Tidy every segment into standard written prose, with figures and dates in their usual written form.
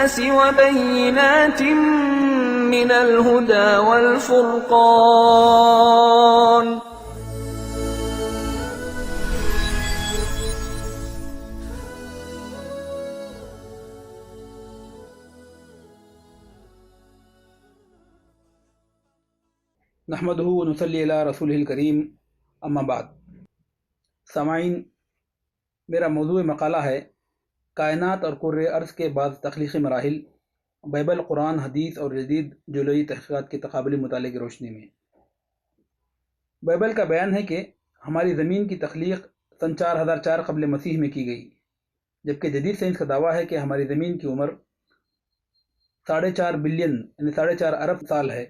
للناس وبينات من الهدى والفرقان. نحمدہ ونصلی علی رسولہ الکریم، اما بعد. سامعین، میرا موضوع مقالہ ہے کائنات اور کرۂ ارض کے بعض تخلیقی مراحل، بائبل، قرآن، حدیث اور جدید جیولوجی تحقیقات کے تقابلی مطالعے کی روشنی میں. بائبل کا بیان ہے کہ ہماری زمین کی تخلیق سن 4004 قبل مسیح میں کی گئی، جبکہ جدید سائنس کا دعویٰ ہے کہ ہماری زمین کی عمر 4.5 بلین یعنی 4.5 ارب سال ہے.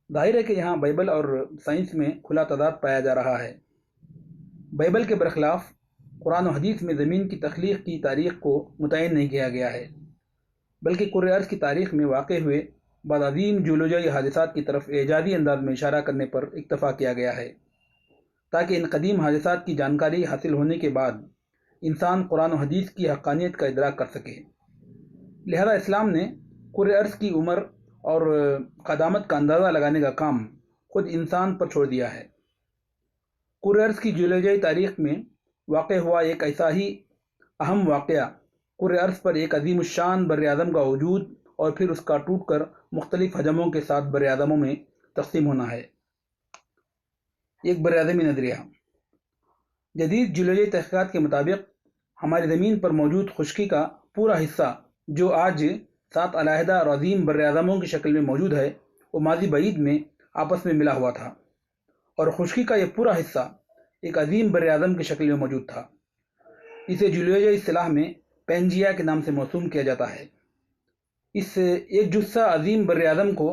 ظاہر ہے کہ یہاں بائبل اور سائنس میں کھلا تضاد پایا جا رہا ہے. بائبل کے برخلاف قرآن و حدیث میں زمین کی تخلیق کی تاریخ کو متعین نہیں کیا گیا ہے، بلکہ کرۂ ارض کی تاریخ میں واقع ہوئے بعض عظیم جیولوجیائی حادثات کی طرف اعجازی انداز میں اشارہ کرنے پر اکتفا کیا گیا ہے، تاکہ ان قدیم حادثات کی جانکاری حاصل ہونے کے بعد انسان قرآن و حدیث کی حقانیت کا ادراک کر سکے. لہذا اسلام نے کرۂ ارض کی عمر اور قدامت کا اندازہ لگانے کا کام خود انسان پر چھوڑ دیا ہے. کرۂ ارض کی جیولوجیائی تاریخ میں واقع ہوا ایک ایسا ہی اہم واقعہ کرۂ ارض پر ایک عظیم الشان بر اعظم کا وجود اور پھر اس کا ٹوٹ کر مختلف حجموں کے ساتھ بر اعظموں میں تقسیم ہونا ہے. ایک بر اعظمی نظریہ. جدید جیولوجیائی تحقیقات کے مطابق ہماری زمین پر موجود خشکی کا پورا حصہ جو آج 7 علیحدہ اور عظیم بر اعظموں کی شکل میں موجود ہے، وہ ماضی بعید میں آپس میں ملا ہوا تھا، اور خشکی کا یہ پورا حصہ ایک عظیم بر اعظم کی شکل میں موجود تھا. اسے جیولوجیائی اصطلاح میں پینجیا کے نام سے موسوم کیا جاتا ہے. اس ایک جثہ عظیم بر اعظم کو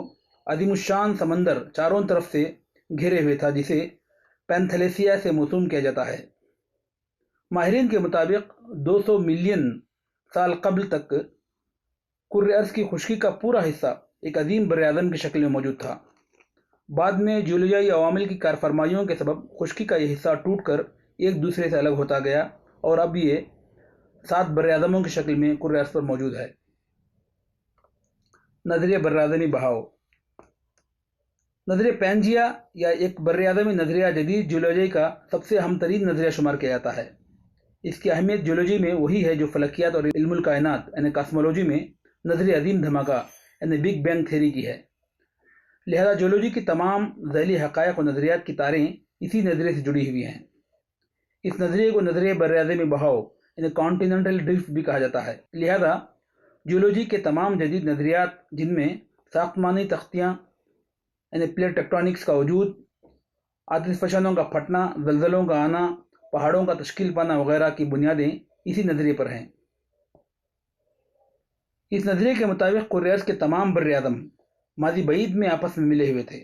عظیم الشان سمندر چاروں طرف سے گھیرے ہوئے تھا، جسے پینتھلیسیا سے موسوم کیا جاتا ہے. ماہرین کے مطابق 200 ملین سال قبل تک کرۂ ارض کی خشکی کا پورا حصہ ایک عظیم بر اعظم کی شکل میں موجود تھا. بعد میں جیولوجیائی عوامل کی کارفرمائیوں کے سبب خشکی کا یہ حصہ ٹوٹ کر ایک دوسرے سے الگ ہوتا گیا، اور اب یہ 7 بر اعظموں کی شکل میں کرۂ ارض پر موجود ہے. نظریہ بر اعظمی بہاؤ. نظریہ پینجیا یا ایک بر اعظمی نظریہ جدید جیولوجی کا سب سے اہم ترین نظریہ شمار کیا جاتا ہے. اس کی اہمیت جیولوجی میں وہی ہے جو فلکیات اور علم الکائنات یعنی کاسمولوجی میں نظریہ عظیم دھماکہ یعنی بگ بینگ تھیوری کی ہے. لہذا جیولوجی کی تمام ذیلی حقائق و نظریات کی تاریں اسی نظریے سے جڑی ہوئی ہیں. اس نظریے کو نظریہ بر اعظمی بہاؤ یعنی کانٹیننٹل ڈرفٹ بھی کہا جاتا ہے. لہذا جیولوجی کے تمام جدید نظریات، جن میں ساختمانی تختیاں یعنی پلیٹ ٹیکٹونکس کا وجود، آتش فشانوں کا پھٹنا، زلزلوں کا آنا، پہاڑوں کا تشکیل پانا وغیرہ کی بنیادیں اسی نظریے پر ہیں. اس نظریے کے مطابق کرۂ ارض کے تمام بر اعظم ماضی بعید میں آپس میں ملے ہوئے تھے.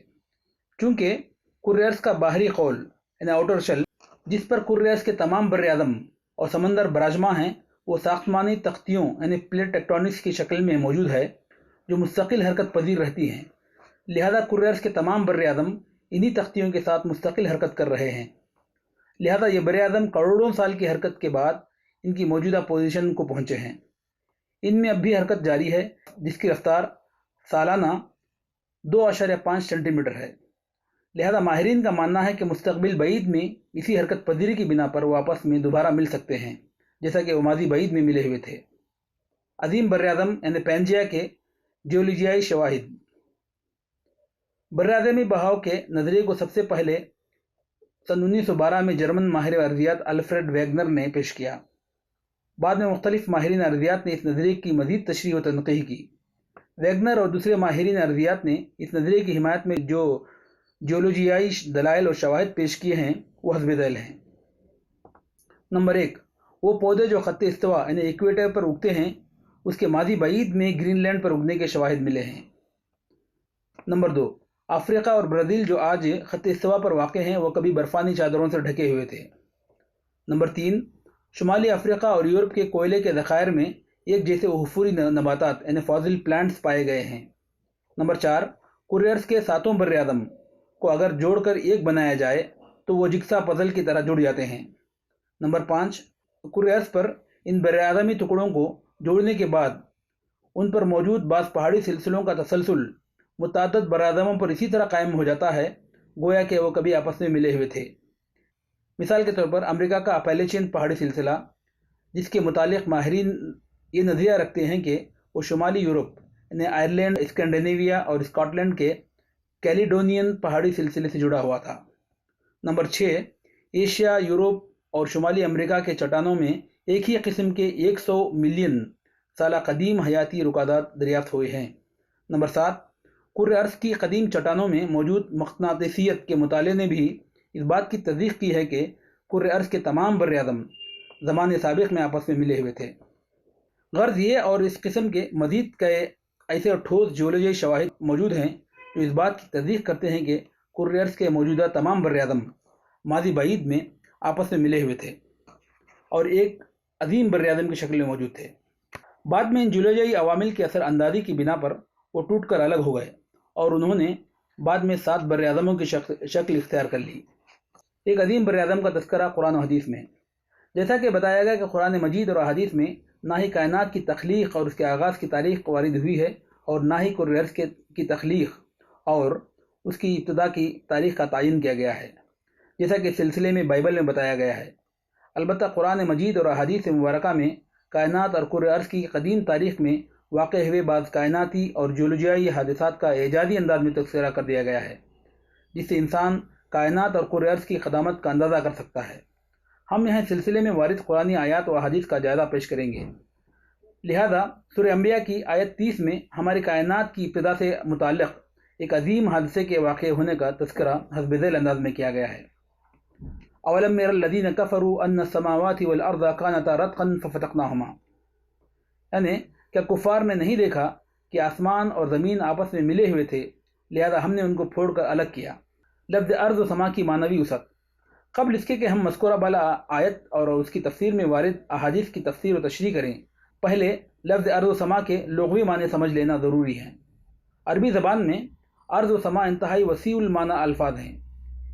چونکہ کرۂ ارض کا باہری قول یعنی آؤٹر شیل، جس پر کرۂ ارض کے تمام بر اعظم اور سمندر براجماں ہیں، وہ ساختمانی تختیوں یعنی پلیٹ ٹیکٹونکس کی شکل میں موجود ہے جو مستقل حرکت پذیر رہتی ہیں. لہذا کرۂ ارض کے تمام بر اعظم انہی تختیوں کے ساتھ مستقل حرکت کر رہے ہیں. لہذا یہ بر اعظم کروڑوں سال کی حرکت کے بعد ان کی موجودہ پوزیشن کو پہنچے ہیں. ان میں اب بھی حرکت جاری ہے، جس کی رفتار سالانہ 2.5 سینٹی میٹر ہے. لہذا ماہرین کا ماننا ہے کہ مستقبل بعید میں اسی حرکت پذیری کی بنا پر وہ آپس میں دوبارہ مل سکتے ہیں، جیسا کہ وہ ماضی بعید میں ملے ہوئے تھے. عظیم بر اعظم یعنی پینجیا کے جیولوجیائی شواہد. بر اعظمی بہاؤ کے نظریے کو سب سے پہلے سن 1912 میں جرمن ماہر ارضیات الفریڈ ویگنر نے پیش کیا. بعد میں مختلف ماہرین ارضیات نے اس نظریے کی مزید تشریح و تنقیح کی. ویگنر اور دوسرے ماہرین ارضیات نے اس نظریے کی حمایت میں جو جیولوجیائی دلائل اور شواہد پیش کیے ہیں وہ حسب ذیل ہیں. نمبر 1، وہ پودے جو خط استوا یعنی ایکویٹر پر اگتے ہیں، اس کے ماضی بعید میں گرین لینڈ پر اگنے کے شواہد ملے ہیں. نمبر 2، افریقہ اور برازیل جو آج خط استوا پر واقع ہیں، وہ کبھی برفانی چادروں سے ڈھکے ہوئے تھے. نمبر 3، شمالی افریقہ اور یورپ کے کوئلے کے ذخائر میں ایک جیسے احفوری نباتات یعنی فاضل پلانٹس پائے گئے ہیں. نمبر 4، کرۂ ارض کے 7 بر اعظم کو اگر جوڑ کر ایک بنایا جائے تو وہ جگسا پزل کی طرح جڑ جاتے ہیں. نمبر 5، کرۂ ارض پر ان بر اعظمی ٹکڑوں کو جوڑنے کے بعد ان پر موجود بعض پہاڑی سلسلوں کا تسلسل متعدد براعظموں پر اسی طرح قائم ہو جاتا ہے گویا کہ وہ کبھی آپس میں ملے ہوئے تھے۔ مثال کے طور پر امریکہ کا اپیلیچین پہاڑی سلسلہ، جس کے متعلق ماہرین یہ نظریہ رکھتے ہیں کہ وہ شمالی یورپ یعنی آئرلینڈ، اسکینڈینیویا اور اسکاٹ لینڈ کے کیلیڈونین پہاڑی سلسلے سے جڑا ہوا تھا۔ نمبر 6، ایشیا، یورپ اور شمالی امریکہ کے چٹانوں میں ایک ہی قسم کے 100 ملین سالہ قدیم حیاتی رکازات دریافت ہوئے ہیں۔ نمبر 7، کرۂ ارض کی قدیم چٹانوں میں موجود مقناطیسیت کے مطالعے نے بھی اس بات کی تصدیق کی ہے کہ کرۂ ارض کے تمام بر اعظم زمان سابق میں آپس میں ملے ہوئے تھے۔ غرض یہ اور اس قسم کے مزید کئی ایسے ٹھوس جیولوجی شواہد موجود ہیں جو اس بات کی تصدیق کرتے ہیں کہ کرۂ ارض کے موجودہ تمام بر اعظم ماضی بعید میں آپس میں ملے ہوئے تھے اور ایک عظیم بر اعظم کی شکل میں موجود تھے۔ بعد میں ان جیولوجی عوامل کی اثر اندازی کی بنا پر وہ ٹوٹ کر الگ ہو گئے اور انہوں نے بعد میں 7 بر اعظموں کی شکل اختیار کر لی۔ ایک عظیم بر اعظم کا تذکرہ قرآن و حدیث میں، جیسا کہ بتایا گیا کہ قرآن مجید اور احادیث میں نہ ہی کائنات کی تخلیق اور اس کے آغاز کی تاریخ وارد ہوئی ہے اور نہ ہی کرۂ ارض کی تخلیق اور اس کی ابتدا کی تاریخ کا تعین کیا گیا ہے، جیسا کہ سلسلے میں بائبل میں بتایا گیا ہے۔ البتہ قرآن مجید اور احادیث مبارکہ میں کائنات اور کرۂ ارض کی قدیم تاریخ میں واقع ہوئے بعض کائناتی اور جیولوجیائی حادثات کا اعجازی انداز میں تذکرہ کر دیا گیا ہے، جس سے انسان کائنات اور کرۂ ارض کی قدامت کا اندازہ کر سکتا ہے۔ ہم یہاں سلسلے میں وارد قرآنی آیات و احادیث کا جائزہ پیش کریں گے۔ لہذا سورہ انبیاء کی آیت 30 میں ہماری کائنات کی ابتدا سے متعلق ایک عظیم حادثے کے واقع ہونے کا تذکرہ حسب ذیل انداز میں کیا گیا ہے۔ اولم ير الذين كفروا ان السماوات والارض كانتا رتقا ففتقناهما، یعنی کیا کفار نے نہیں دیکھا کہ آسمان اور زمین آپس میں ملے ہوئے تھے لہذا ہم نے ان کو پھوڑ کر الگ کیا۔ لفظ ارض و سما کی معنوی وسعت، قبل اس کے کہ ہم مذکورہ بالا آیت اور اس کی تفسیر میں وارد احادیث کی تفسیر و تشریح کریں، پہلے لفظ ارض و سما کے لغوی معنی سمجھ لینا ضروری ہے۔ عربی زبان میں ارض و سما انتہائی وسیع المعنی الفاظ ہیں،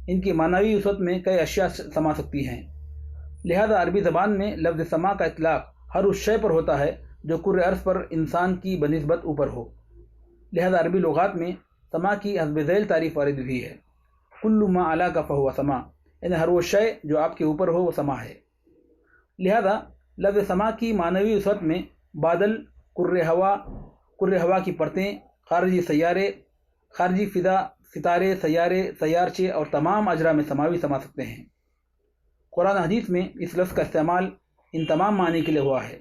ان کی معنوی وسعت میں کئی اشیاء سما سکتی ہیں، لہذا عربی زبان میں لفظ سما کا اطلاق ہر اس شے پر ہوتا ہے جو کرۂ ارض پر انسان کی بنسبت اوپر ہو۔ لہذا عربی لغات میں سما کی حسب ذیل تعریف وارد ہوئی ہے، کل ما علا کا فہو سما، یعنی ہر وہ شے جو آپ کے اوپر ہو وہ سما ہے۔ لہذا لفظ سما کی معنوی وسعت میں بادل، کرۂ ہوا کی پرتیں، خارجی سیارے، خارجی فضا، ستارے، سیارے، سیارچے اور تمام اجرا میں سماوی سما سکتے ہیں۔ قرآن حدیث میں اس لفظ کا استعمال ان تمام معنی کے لیے ہوا ہے۔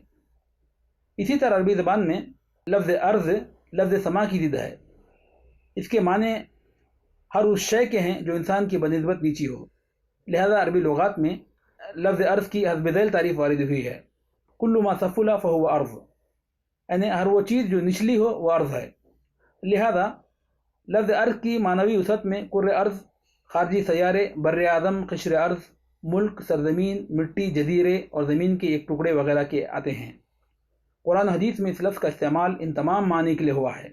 اسی طرح عربی زبان میں لفظ ارض لفظ سما کی ضد ہے، اس کے معنی ہر اس شے کے ہیں جو انسان کی بنسبت نیچی ہو، لہذا عربی لغات میں لفظ ارض کی حسب ذیل تعریف وارد ہوئی ہے، کل ما سفل فہو ارض، یعنی ہر وہ چیز جو نچلی ہو وہ ارض ہے۔ لہذا لفظ ارض کی معنوی وسعت میں کرۂ ارض، خارجی سیارے، بر اعظم، قشر ارض، ملک، سرزمین، مٹی، جزیرے اور زمین کے ایک ٹکڑے وغیرہ کے آتے ہیں۔ قرآن حدیث میں اس لفظ کا استعمال ان تمام معنی کے لیے ہوا ہے،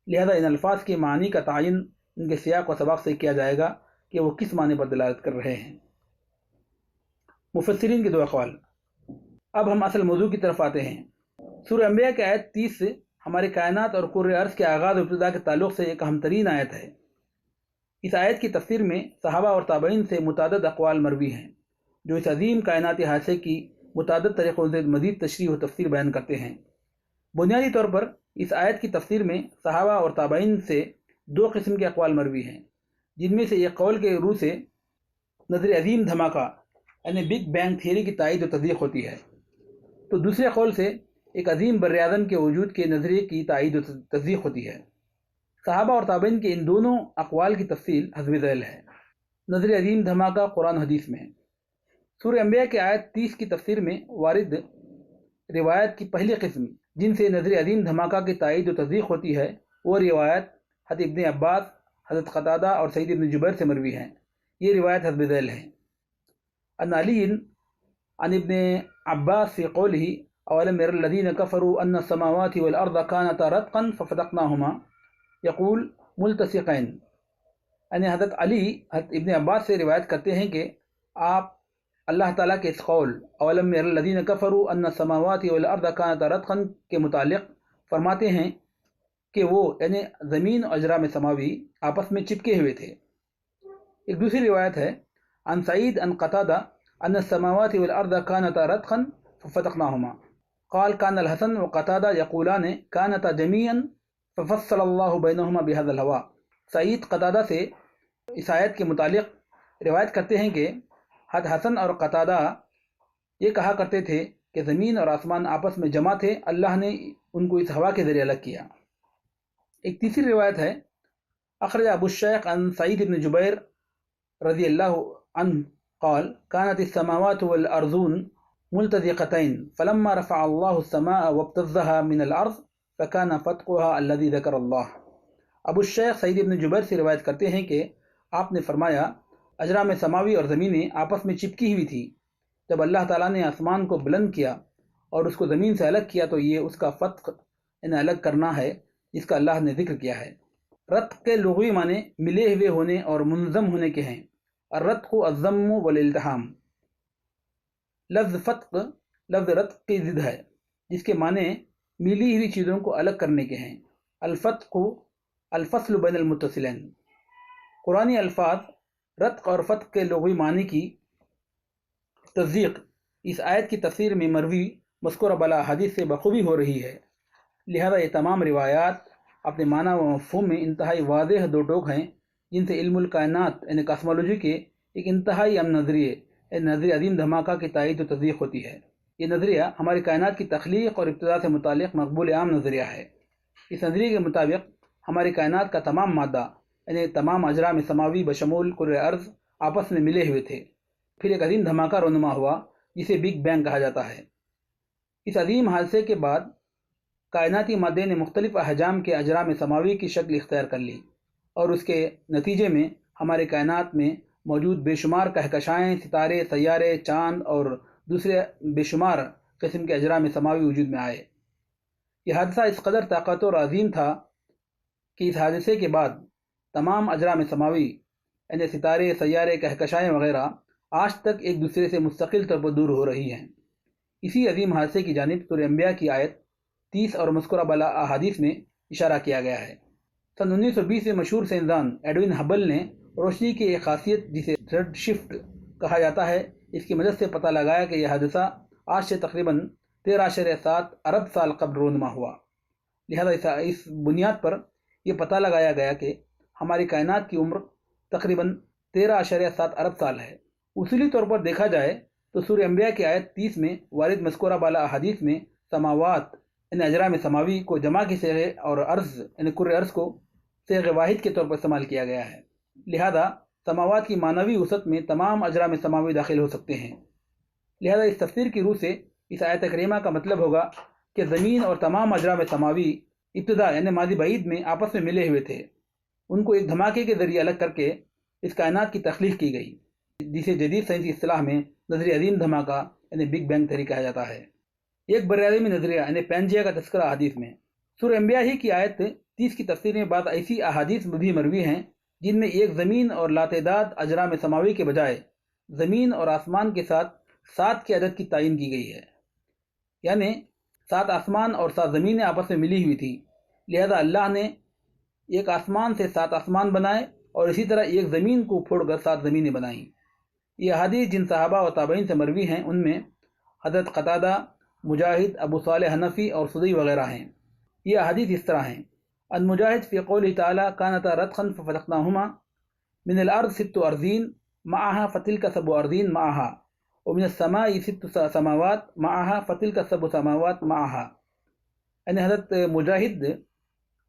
لہذا ان الفاظ کے معنی کا تعین ان کے سیاق و سباق سے کیا جائے گا کہ وہ کس معنی پر دلالت کر رہے ہیں۔ مفسرین کے 2 اقوال۔ اب ہم اصل موضوع کی طرف آتے ہیں۔ سورہ انبیاء کی آیت 30 سے ہماری کائنات اور کرۂ ارض کے آغاز و ابتدا کے تعلق سے ایک اہم ترین آیت ہے۔ اس آیت کی تفسیر میں صحابہ اور تابعین سے متعدد اقوال مروی ہیں جو اس عظیم کائناتی حادثے کی متعدد طریقوں سے مزید تشریح و تفسیر بیان کرتے ہیں۔ بنیادی طور پر اس آیت کی تفسیر میں صحابہ اور تابعین سے 2 قسم کے اقوال مروی ہیں، جن میں سے ایک قول کے روح سے نظر عظیم دھماکہ یعنی بگ بینگ تھیوری کی تائید و تصدیق ہوتی ہے، تو دوسرے قول سے ایک عظیم بر اعظم کے وجود کے نظریے کی تائید و تصدیق ہوتی ہے۔ صحابہ اور تابعین کے ان دونوں اقوال کی تفصیل حسب ذیل ہے۔ نظر عظیم دھماکہ قرآن حدیث میں سورہ انبیاء کی آیت 30 کی تفسیر میں وارد روایت کی پہلی قسم جن سے نظر عظیم دھماکہ کی تائید و تصدیق ہوتی ہے وہ روایت حضرت ابن عباس، حضرت قتادہ اور سعید ابن جبیر سے مروی ہیں۔ یہ روایت حسب ذیل ہے۔ عن علی عن ابن عباس فی قولہ اولم ير الذین کفروا ان السماوات والارض كانتا رتقا ففتقناهما یقول ملتصقین، یعنی حضرت علی حضرت ابن عباس سے روایت کرتے ہیں کہ آپ اللہ تعالیٰ کے اس قول اولم ير الذین کفروا ان السماوات والارض كانتا رتقا کے متعلق فرماتے ہیں کہ وہ یعنی زمین اور اجرام سماوی آپس میں چپکے ہوئے تھے۔ ایک دوسری روایت ہے عن سعید عن قتادہ ان السماوات والارض كانتا رتقا ففتقناهما قال كان الحسن وقتادہ یقولان كانتا جميعا ففصل اللہ بینہما بهذا الهواء۔ سعید قتادہ سے اس آیت کے متعلق روایت کرتے ہیں کہ حسن اور قتادہ یہ کہا کرتے تھے کہ زمین اور آسمان آپس میں جمع تھے، اللہ نے ان کو اس ہوا کے ذریعے الگ کیا۔ ایک تیسری روایت ہے اخرج ابو الشیخ عن سعید بن جبیر رضی اللہ عنہ قال كانت السماوات والارضون ملتزقتين فلما رفع الله السماء وابتزها من الارض فكان فتقها الذي ذكر الله۔ ابو الشیخ سعید بن جبیر سے روایت کرتے ہیں کہ آپ نے فرمایا اجرام سماوی اور زمینیں آپس میں چپکی ہوئی تھی، جب اللہ تعالیٰ نے آسمان کو بلند کیا اور اس کو زمین سے الگ کیا تو یہ اس کا فتق انہیں الگ کرنا ہے جس کا اللہ نے ذکر کیا ہے۔ رتق کے لغوی معنی ملے ہوئے ہونے اور منظم ہونے کے ہیں۔ الرتق الضم والالتحام۔ لفظ فتق لفظ رتق کی ضد ہے جس کے معنی ملی ہوئی چیزوں کو الگ کرنے کے ہیں۔ الفتق الفصل بین المتصلین۔ قرآنی الفاظ رتق اور فتق کے لغوی معنی کی تصدیق اس آیت کی تفسیر میں مروی مذکورہ بلا حدیث سے بخوبی ہو رہی ہے، لہذا یہ تمام روایات اپنے معنی و مفہوم میں انتہائی واضح دو ٹوک ہیں جن سے علم الکائنات یعنی کاسمولوجی کے ایک انتہائی اہم نظریے نظریہ عظیم دھماکہ کی تائید و تصدیق ہوتی ہے۔ یہ نظریہ ہماری کائنات کی تخلیق اور ابتدا سے متعلق مقبول عام نظریہ ہے۔ اس نظریے کے مطابق ہماری کائنات کا تمام مادہ یعنی تمام اجرام سماوی بشمول کرۂ ارض آپس میں ملے ہوئے تھے، پھر ایک عظیم دھماکہ رونما ہوا جسے بگ بینگ کہا جاتا ہے۔ اس عظیم حادثے کے بعد کائناتی مادے نے مختلف احجام کے اجرام سماوی کی شکل اختیار کر لی اور اس کے نتیجے میں ہمارے کائنات میں موجود بے شمار کہکشائیں، ستارے، سیارے، چاند اور دوسرے بے شمار قسم کے اجرام سماوی وجود میں آئے۔ یہ حادثہ اس قدر طاقتور اور عظیم تھا کہ اس حادثے کے بعد تمام اجرام سماوی یعنی ستارے، سیارے، کہکشائیں وغیرہ آج تک ایک دوسرے سے مستقل طور پر دور ہو رہی ہیں۔ اسی عظیم حادثے کی جانب سورہ انبیاء کی آیت 30 اور مذکورہ بلا احادیث میں اشارہ کیا گیا ہے۔ سن 1920 میں مشہور سائنسدان ایڈوین ہبل نے روشنی کی ایک خاصیت جسے ریڈ شفٹ کہا جاتا ہے اس کی مدد سے پتہ لگایا کہ یہ حادثہ آج سے تقریباً 13.7 ارب سال قبل رونما ہوا۔ لہذا اس بنیاد پر یہ پتہ لگایا گیا کہ ہماری کائنات کی عمر تقریباً 13.7 ارب سال ہے۔ اصولی طور پر دیکھا جائے تو سورہ انبیاء کی آیت 30 میں وارد مذکورہ بالا احادیث میں سماوات یعنی اجرام سماوی کو جمع کے صیغے اور ارض یعنی کرۂ ارض کو صیغہ واحد کے طور پر استعمال کیا گیا ہے، لہذا سماوات کی معنوی وسعت میں تمام اجرام سماوی داخل ہو سکتے ہیں۔ لہذا اس تفسیر کی روح سے اس آیت کریمہ کا مطلب ہوگا کہ زمین اور تمام اجرام سماوی ابتدا یعنی ماضی بعید میں آپس میں ملے ہوئے تھے، ان کو ایک دھماکے کے ذریعے الگ کر کے اس کائنات کی تخلیق کی گئی، جسے جدید سائنسی اصطلاح میں نظریہ عظیم دھماکہ یعنی بگ بینگ تھیوری کہا جاتا ہے۔ ایک براعظمی نظریہ یعنی پینجیا کا تذکرہ احادیث میں۔ سورہ انبیاء ہی کی آیت 30 کی تفسیر میں بعض ایسی احادیث بھی مروی ہیں جن میں ایک زمین اور لاتعداد اجرام سماوی کے بجائے زمین اور آسمان کے ساتھ 7 کے عدد کی تعین کی گئی ہے، یعنی 7 آسمان اور 7 زمینیں آپس میں ملی ہوئی تھی، لہذا اللہ نے ایک آسمان سے 7 آسمان بنائے اور اسی طرح ایک زمین کو پھوڑ کر 7 زمینیں بنائیں۔ یہ احادیث جن صحابہ و تابعین سے مروی ہیں ان میں حضرت قتادہ، مجاہد، ابو صالح حنفی اور سدی وغیرہ ہیں۔ یہ احادیث اس طرح ہیں: ان مجاہد فی قولہ تعالی کانتا رتقا ففتقناہما من الارض 6 ارضین معها فتلک 7 ارضین معها ومن السماء 6 سماوات معها فتلک 7 سماوات معها۔ یعنی حضرت مجاہد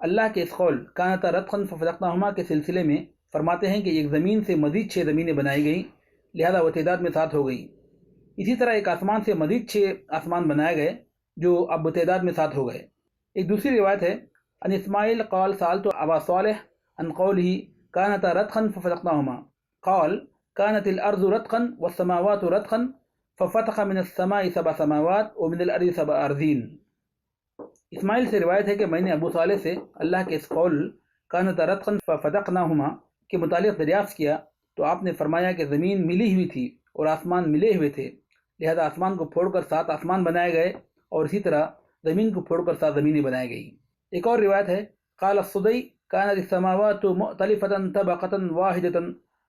اللہ کے اس قول کانتا رتقا ففتقناہما کے سلسلے میں فرماتے ہیں کہ ایک زمین سے مزید 6 زمینیں بنائی گئیں، لہذا وہ تعداد میں 7 ہو گئی۔ اسی طرح ایک آسمان سے مزید 6 آسمان بنائے گئے جو اب تعداد میں 7 ہو گئے۔ ایک دوسری روایت ہے ان اسماعیل قال سألت ابا صالح عن قوله كانتا رتقا ففتقناهما قال كانت الارض رتقا والسماوات رتقا ففتق من السماء 7 سماوات ومن الارض 7 ارضین۔ اسماعیل سے روایت ہے کہ میں نے ابو صالح سے اللہ کے اس قول كانتا رتقا ففتقناهما کے متعلق دریافت کیا تو آپ نے فرمایا کہ زمین ملی ہوئی تھی اور آسمان ملے ہوئے تھے، لہذا آسمان کو پھوڑ کر 7 آسمان بنائے گئے اور اسی طرح زمین کو پھوڑ کر 7 زمینیں بنائی گئی۔ ایک اور روایت ہے، قال السدی كانت السماوات مؤتلفة طبقة واحدة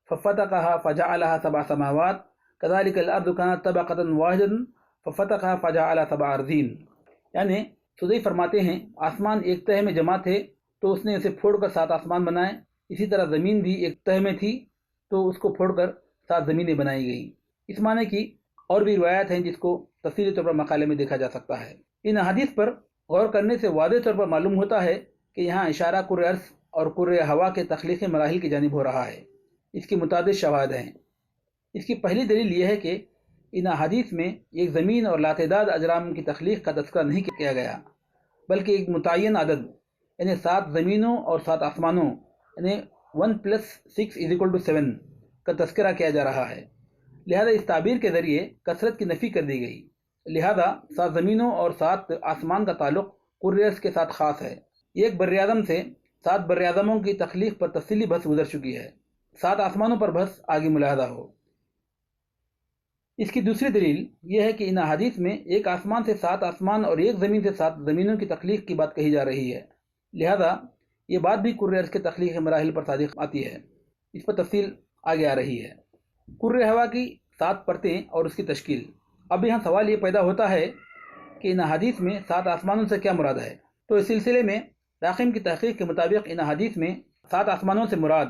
ففتقها فجعلها 7 سماوات كذلك الأرض كانت طبقة واحدة ففتقها فجعلها 7 أرضين۔ یعنی سدی فرماتے ہیں آسمان ایک تہہ میں جمع تھے تو اس نے اسے پھوڑ کر 7 آسمان بنائے، اسی طرح زمین بھی ایک تہہ میں تھی تو اس کو پھوڑ کر 7 زمینیں بنائی گئی۔ اس معنی کی اور بھی روایات ہیں جس کو تفصیلی طور پر مقالے میں دیکھا جا سکتا ہے۔ ان احادیث پر غور کرنے سے واضح طور پر معلوم ہوتا ہے کہ یہاں اشارہ کرۂ ارض اور کرۂ ہوا کے تخلیقی مراحل کی جانب ہو رہا ہے۔ اس کی متعدد شواہد ہیں۔ اس کی پہلی دلیل یہ ہے کہ ان احادیث میں ایک زمین اور لاتعداد اجرام کی تخلیق کا تذکرہ نہیں کیا گیا، بلکہ ایک متعین عدد یعنی 7 زمینوں اور 7 آسمانوں یعنی 1 + 6 = 7 کا تذکرہ کیا جا رہا ہے۔ لہذا اس تعبیر کے ذریعے کثرت کی نفی کر دی گئی۔ لہذا 7 زمینوں اور 7 آسمان کا تعلق کرۂ ارض کے ساتھ خاص ہے۔ ایک بر اعظم سے 7 بر اعظموں کی تخلیق پر تفصیلی بحث گزر چکی ہے، 7 آسمانوں پر بحث آگے ملاحظہ ہو۔ اس کی دوسری دلیل یہ ہے کہ ان احادیث میں ایک آسمان سے 7 آسمان اور ایک زمین سے 7 زمینوں کی تخلیق کی بات کہی جا رہی ہے، لہذا یہ بات بھی کرۂ ارض کے تخلیق مراحل پر صادق آتی ہے۔ اس پر تفصیل آگے آ رہی ہے۔ کرۂ ہوا کی 7 پرتیں اور اس کی تشکیل۔ اب یہاں سوال یہ پیدا ہوتا ہے کہ ان احادیث میں 7 آسمانوں سے کیا مراد ہے؟ تو اس سلسلے میں راقم کی تحقیق کے مطابق ان احادیث میں 7 آسمانوں سے مراد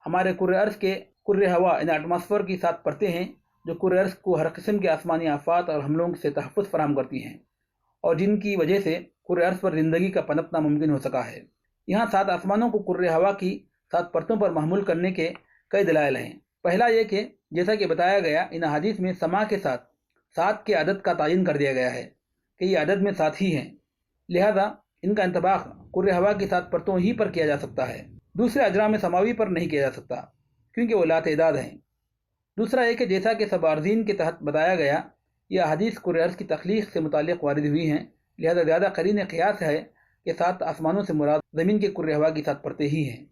ہمارے کرۂ ارض کے کرۂ ہوا یعنی ایٹماسفیئر کی 7 پرتیں ہیں جو کرۂ ارض کو ہر قسم کے آسمانی آفات اور حملوں سے تحفظ فراہم کرتی ہیں اور جن کی وجہ سے کرۂ ارض پر زندگی کا پنپنا ممکن ہو سکا ہے۔ یہاں 7 آسمانوں کو کرۂ ہوا کی 7 پرتوں پر محمول کرنے کے کئی دلائل ہیں۔ پہلا یہ کہ جیسا کہ بتایا گیا ان احادیث میں سما کے ساتھ 7 کے عدد کا تعین کر دیا گیا ہے کہ یہ عدد میں 7 ہی ہیں، لہذا ان کا انطباق کرۂ ہوا کی 7 پرتوں ہی پر کیا جا سکتا ہے، دوسرے اجرام سماوی پر نہیں کیا جا سکتا کیونکہ وہ لاتعداد ہیں۔ دوسرا یہ کہ جیسا کہ 7 عارضین کے تحت بتایا گیا یہ احادیث کرۂ ارض کی تخلیق سے متعلق وارد ہوئی ہیں، لہذا زیادہ قرین قیاس ہے کہ 7 آسمانوں سے مراد زمین کے کرۂ ہوا کی 7 پرتیں ہی ہیں۔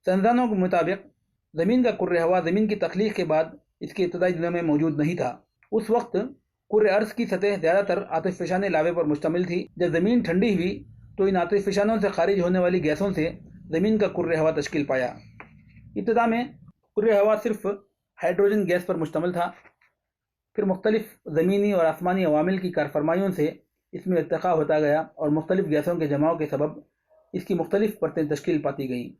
سائنسدانوں کے مطابق زمین کا کرۂ ہوا زمین کی تخلیق کے بعد اس کے ابتدائی دنوں میں موجود نہیں تھا۔ اس وقت کرۂ ارض کی سطح زیادہ تر آتش فشاں لاوے پر مشتمل تھی۔ جب زمین ٹھنڈی ہوئی تو ان آتش فشانوں سے خارج ہونے والی گیسوں سے زمین کا کرۂ ہوا تشکیل پایا۔ ابتدا میں کرۂ ہوا صرف ہائیڈروجن گیس پر مشتمل تھا، پھر مختلف زمینی اور آسمانی عوامل کی کارفرمائیوں سے اس میں ارتقاء ہوتا گیا اور مختلف گیسوں کے جماؤ کے سبب اس کی مختلف پرتیں تشکیل پاتی گئیں۔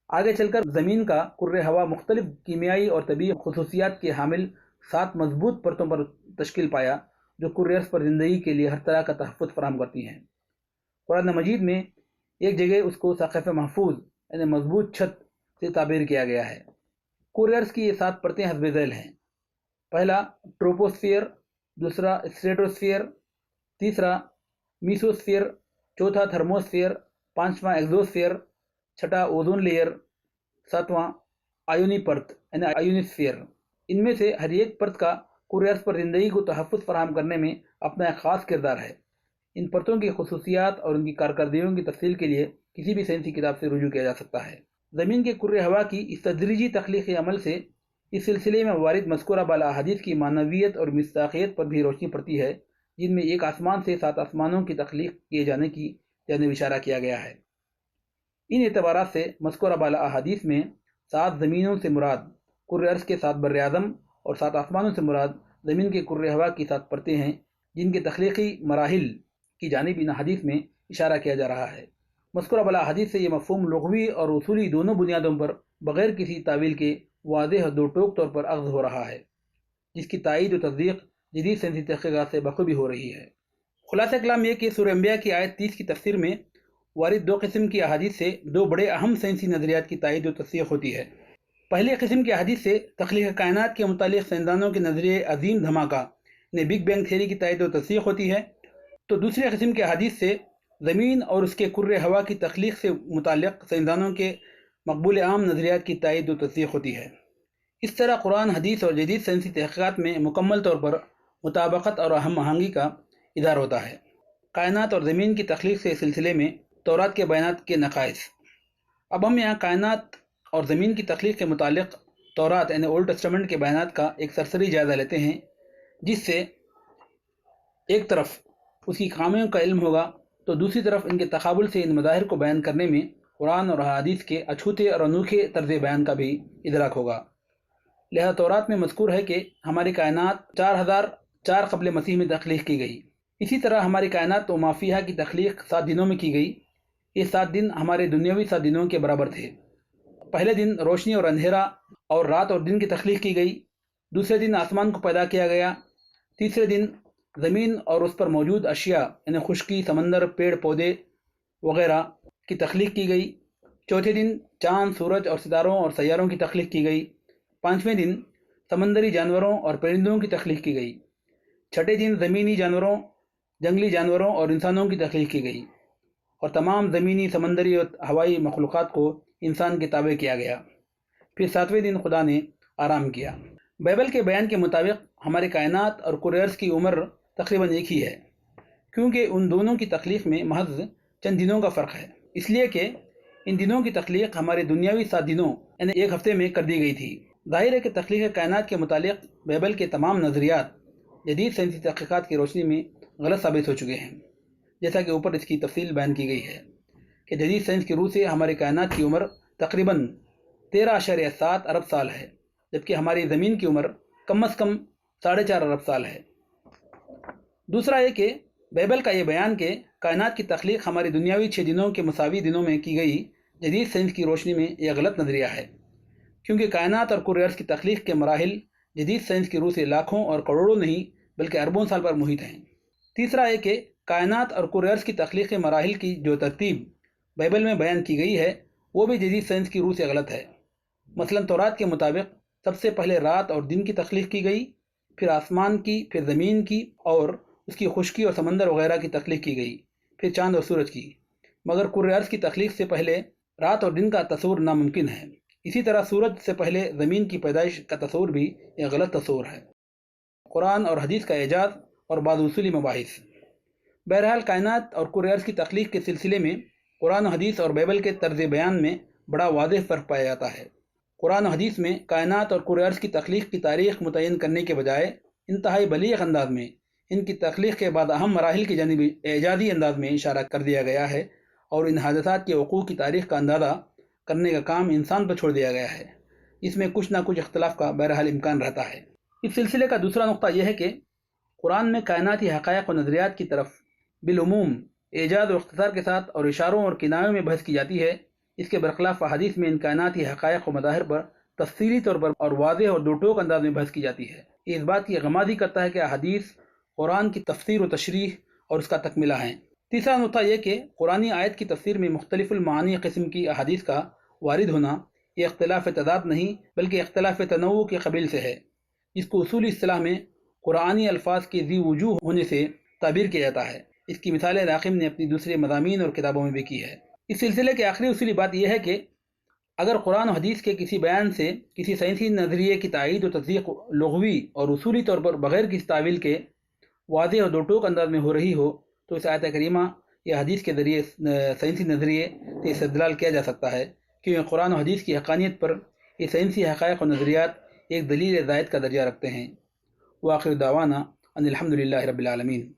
آگے چل کر زمین کا کرۂ ہوا مختلف کیمیائی اور طبی خصوصیات کے حامل 7 مضبوط پرتوں پر تشکیل پایا جو کرۂ ارض پر زندگی کے لیے ہر طرح کا تحفظ فراہم کرتی ہیں۔ قرآن مجید میں ایک جگہ اس کو سقف محفوظ یعنی مضبوط چھت سے تعبیر کیا گیا ہے۔ کرۂ ارض کی یہ 7 پرتیں حسب ذیل ہیں۔ پہلا ٹروپوسفیئر، دوسرا اسٹریٹوسفیئر، تیسرا میسوسفیئر، چوتھا تھرموسفیئر، پانچواں ایگزوسفیئر، چھٹا اوزون لیئر، ساتواں آیونی پرت یعنی آیونوسفیئر۔ ان میں سے ہر ایک پرت کا کرۂ ارض پر زندگی کو تحفظ فراہم کرنے میں اپنا ایک خاص کردار ہے۔ ان پرتوں کی خصوصیات اور ان کی کارکردگیوں کی تفصیل کے لیے کسی بھی سائنسی کتاب سے رجوع کیا جا سکتا ہے۔ زمین کے کرۂ ہوا کی اس تدریجی تخلیقی عمل سے اس سلسلے میں وارد مذکورہ بالا احادیث کی معنویت اور مصداقیت پر بھی روشنی پڑتی ہے، جن میں ایک آسمان سے 7 آسمانوں کی تخلیق کیے جانے کی جانب اشارہ کیا گیا ہے۔ ان اعتبارات سے مذکورہ بالا احادیث میں 7 زمینوں سے مراد کرۂ ارض کے 7 بر اعظم اور 7 آسمانوں سے مراد زمین کے کرۂ ہوا کی 7 پرتیں ہیں جن کے تخلیقی مراحل کی جانب ان حدیث میں اشارہ کیا جا رہا ہے۔ مذکورہ بالا حدیث سے یہ مفہوم لغوی اور اصولی دونوں بنیادوں پر بغیر کسی تعویل کے واضح اور دو ٹوک طور پر اخذ ہو رہا ہے، جس کی تائید و تصدیق جدید سائنسی تحقیقات سے بخوبی ہو رہی ہے۔ خلاصہ کلام یہ کہ سورہ انبیاء کی آیت 30 کی تفسیر میں وارد 2 قسم کی احادیث سے 2 بڑے اہم سائنسی نظریات کی تائید و تصدیق ہوتی ہے۔ پہلی قسم کی احادیث سے تخلیق کائنات کے متعلق سائنسدانوں کے نظریے عظیم دھماکہ نے بگ بینگ تھیوری کی تائید و تصدیق ہوتی ہے، تو دوسری قسم کی احادیث سے زمین اور اس کے کرۂ ہوا کی تخلیق سے متعلق سائنسدانوں کے مقبول عام نظریات کی تائید و تصدیق ہوتی ہے۔ اس طرح قرآن حدیث اور جدید سائنسی تحقیقات میں مکمل طور پر مطابقت اور ہم آہنگی کا اظہار ہوتا ہے۔ کائنات اور زمین کی تخلیق کے سلسلے میں تورات کے بیانات کے نقائص۔ اب ہم یہاں کائنات اور زمین کی تخلیق کے متعلق تورات یعنی اولڈ ٹیسٹامنٹ کے بیانات کا ایک سرسری جائزہ لیتے ہیں، جس سے ایک طرف اس کی خامیوں کا علم ہوگا تو دوسری طرف ان کے تقابل سے ان مظاہر کو بیان کرنے میں قرآن اور احادیث کے اچھوتے اور انوکھے طرز بیان کا بھی ادراک ہوگا۔ لہذا تورات میں مذکور ہے کہ ہماری کائنات 4004 قبل مسیح میں تخلیق کی گئی۔ اسی طرح ہماری کائنات و مافیہ کی تخلیق 7 دنوں میں کی گئی۔ یہ 7 دن ہمارے دنیاوی 7 دنوں کے برابر تھے۔ پہلے دن روشنی اور اندھیرا اور رات اور دن کی تخلیق کی گئی۔ دوسرے دن آسمان کو پیدا کیا گیا۔ تیسرے دن زمین اور اس پر موجود اشیاء یعنی خشکی، سمندر، پیڑ پودے وغیرہ کی تخلیق کی گئی۔ چوتھے دن چاند، سورج اور ستاروں اور سیاروں کی تخلیق کی گئی۔ پانچویں دن سمندری جانوروں اور پرندوں کی تخلیق کی گئی۔ چھٹے دن زمینی جانوروں، جنگلی جانوروں اور انسانوں کی تخلیق کی گئی، اور تمام زمینی، سمندری اور ہوائی مخلوقات کو انسان کے تابع کیا گیا۔ پھر 7ویں دن خدا نے آرام کیا۔ بائبل کے بیان کے مطابق ہمارے کائنات اور کرۂ ارض کی عمر تقریباً ایک ہی ہے، کیونکہ ان دونوں کی تخلیق میں محض چند دنوں کا فرق ہے، اس لیے کہ ان دنوں کی تخلیق ہمارے دنیاوی 7 دنوں یعنی ایک ہفتے میں کر دی گئی تھی۔ ظاہر ہے کہ تخلیق کائنات کے متعلق بائبل کے تمام نظریات جدید سائنسی تحقیقات کی روشنی میں غلط ثابت ہو چکے ہیں، جیسا کہ اوپر اس کی تفصیل بیان کی گئی ہے کہ جدید سائنس کی روح سے ہماری کائنات کی عمر تقریباً 13.7 ارب سال ہے، جبکہ ہماری زمین کی عمر کم از کم 4.5 ارب سال ہے۔ دوسرا یہ کہ بائبل کا یہ بیان کہ کائنات کی تخلیق ہماری دنیاوی 6 دنوں کے مساوی دنوں میں کی گئی، جدید سائنس کی روشنی میں یہ غلط نظریہ ہے، کیونکہ کائنات اور کرۂ ارض کی تخلیق کے مراحل جدید سائنس کی روح سے لاکھوں اور کروڑوں نہیں بلکہ اربوں سال پر محیط ہیں۔ تیسرا یہ کہ کائنات اور کرۂ ارض کی تخلیق کے مراحل کی جو ترتیب بائبل میں بیان کی گئی ہے وہ بھی جدید سائنس کی روح سے غلط ہے۔ مثلاً تورات کے مطابق سب سے پہلے رات اور دن کی تخلیق کی گئی، پھر آسمان کی، پھر زمین کی اور اس کی خشکی اور سمندر وغیرہ کی تخلیق کی گئی، پھر چاند اور سورج کی، مگر کرۂ ارض کی تخلیق سے پہلے رات اور دن کا تصور ناممکن ہے۔ اسی طرح سورج سے پہلے زمین کی پیدائش کا تصور بھی ایک غلط تصور ہے۔ قرآن اور حدیث کا اعجاز اور بعض اصولی مباحث۔ بہرحال کائنات اور کرۂ ارض کی تخلیق کے سلسلے میں قرآن و حدیث اور بائبل کے طرز بیان میں بڑا واضح فرق پایا جاتا ہے۔ قرآن و حدیث میں کائنات اور کرۂ ارض کی تخلیق کی تاریخ متعین کرنے کے بجائے انتہائی بلیغ انداز میں ان کی تخلیق کے بعد اہم مراحل کی جانب اعجازی انداز میں اشارہ کر دیا گیا ہے، اور ان حادثات کے وقوع کی تاریخ کا اندازہ کرنے کا کام انسان پر چھوڑ دیا گیا ہے۔ اس میں کچھ نہ کچھ اختلاف کا بہرحال امکان رہتا ہے۔ اس سلسلے کا دوسرا نقطہ یہ ہے کہ قرآن میں کائناتی حقائق و نظریات کی طرف بالعموم اعجاز و اختصار کے ساتھ اور اشاروں اور کنایوں میں بحث کی جاتی ہے، اس کے برخلاف احادیث میں ان کائناتی حقائق و مظاہر پر تفصیلی طور پر اور واضح اور دو ٹوک انداز میں بحث کی جاتی ہے۔ یہ اس بات کی غمازی کرتا ہے کہ احادیث قرآن کی تفسیر و تشریح اور اس کا تکملہ ہیں۔ تیسرا نقطہ یہ کہ قرآنی آیت کی تفسیر میں مختلف المعانی قسم کی احادیث کا وارد ہونا یہ اختلاف تضاد نہیں بلکہ اختلاف تنوع کے قبیل سے ہے، جس کو اصولی اصطلاح میں قرآنی الفاظ کے ذی وجوہ ہونے سے تعبیر کیا جاتا ہے۔ اس کی مثالیں راغب نے اپنی دوسرے مضامین اور کتابوں میں بھی کی ہے۔ اس سلسلے کے آخری اصولی بات یہ ہے کہ اگر قرآن و حدیث کے کسی بیان سے کسی سائنسی نظریے کی تائید و تصدیق لغوی اور اصولی طور پر بغیر کسی تعویل کے واضح اور دو ٹوک انداز میں ہو رہی ہو تو اس آیت کریمہ یا حدیث کے ذریعے سائنسی نظریے سے استدلال کیا جا سکتا ہے، کیونکہ قرآن و حدیث کی حقانیت پر یہ سائنسی حقائق و نظریات ایک دلیل زائد کا درجہ رکھتے ہیں۔ وآخر دعوانا ان الحمد للہ رب العالمین۔